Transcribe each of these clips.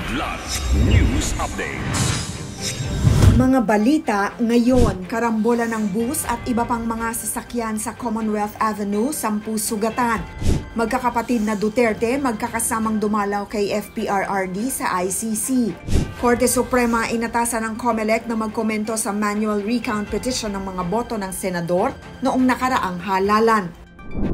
Kidlat News Updates. Mga balita ngayon, karambola ng bus at iba pang mga sasakyan sa Commonwealth Avenue, 10 sugatan. Magkakapatid na Duterte magkakasamang dumalaw kay FPRRD sa ICC. Korte Suprema inatasan ng COMELEC na magkomento sa manual recount petition ng mga boto ng senador noong nakaraang halalan.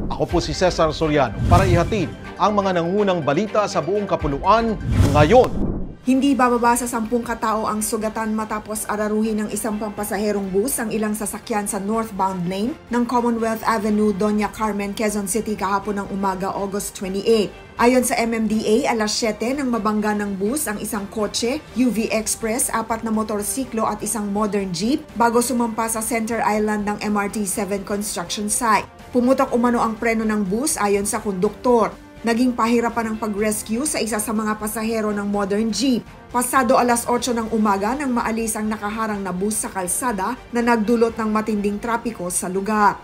Ako po si Cesar Soriano para ihatid ang mga nangunang balita sa buong kapuluan ngayon. Hindi bababa sa 10 katao ang sugatan matapos araruhin ng isang pampasaherong bus ang ilang sasakyan sa northbound lane ng Commonwealth Avenue, Doña Carmen, Quezon City kahapon ng umaga, August 28. Ayon sa MMDA, alas 7 nang mabangga ng bus ang isang kotse, UV Express, 4 na motorsiklo at isang modern jeep bago sumampa sa Center Island ng MRT-7 construction site. Pumutok umano ang preno ng bus ayon sa konduktor. Naging pahirapan ang pag-rescue sa isa sa mga pasahero ng modern jeep. Pasado alas 8 ng umaga nang maalis ang nakaharang na bus sa kalsada na nagdulot ng matinding trapiko sa lugar.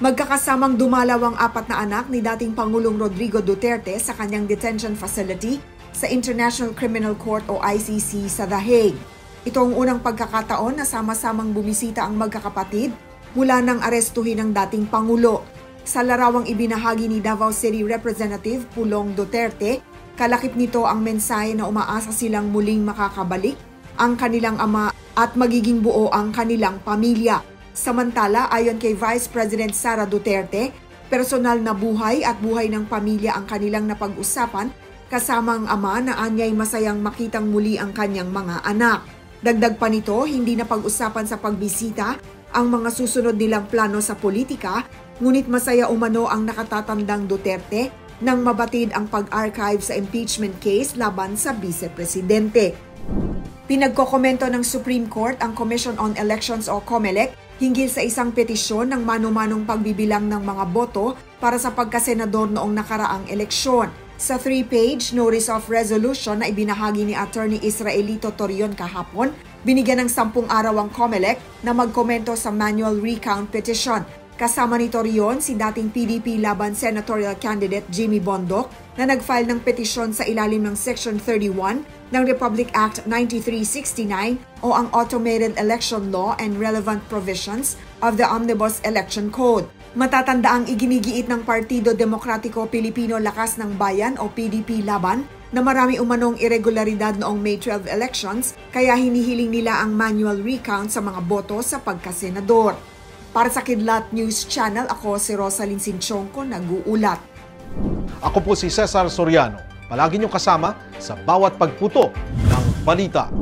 Magkakasamang dumalaw ang 4 na anak ni dating Pangulong Rodrigo Duterte sa kanyang detention facility sa International Criminal Court o ICC sa The Hague. Ito ang unang pagkakataon na sama-samang bumisita ang magkakapatid mula nang arestuhin ng dating Pangulo. Sa larawang ibinahagi ni Davao City Representative Pulong Duterte, kalakip nito ang mensahe na umaasa silang muling makakabalik ang kanilang ama at magiging buo ang kanilang pamilya. Samantala, ayon kay Vice President Sara Duterte, personal na buhay at buhay ng pamilya ang kanilang napag-usapan kasama ang ama na anyay masayang makitang muli ang kanyang mga anak. Dagdag pa nito, hindi na pag-usapan sa pagbisita ang mga susunod nilang plano sa politika, ngunit masaya umano ang nakatatandang Duterte nang mabatid ang pag-archive sa impeachment case laban sa Vice-Presidente. Pinagkokomento ng Supreme Court ang Commission on Elections o COMELEC hinggil sa isang petisyon ng mano-manong pagbibilang ng mga boto para sa pagkasenador noong nakaraang eleksyon. Sa 3-page notice of resolution na ibinahagi ni Attorney Israelito Torion kahapon, binigyan ng 10 araw ang COMELEC na magkomento sa manual recount petition. Kasama ni Torion si dating PDP laban senatorial candidate Jimmy Bondoc na nag-file ng petisyon sa ilalim ng Section 31 ng Republic Act 9369 o ang Automated Election Law and relevant provisions of the Omnibus Election Code. Matatanda ang iginigiit ng Partido Demokratiko Pilipino Lakas ng Bayan o PDP laban na marami umanong irregularidad noong May 12 elections kaya hinihiling nila ang manual recount sa mga boto sa pagkasenador. Para sa Kidlat News Channel, ako si Rosalyn Sinchonko, nag-uulat. Ako po si Cesar Soriano, palagi niyong kasama sa bawat pagputo ng balita.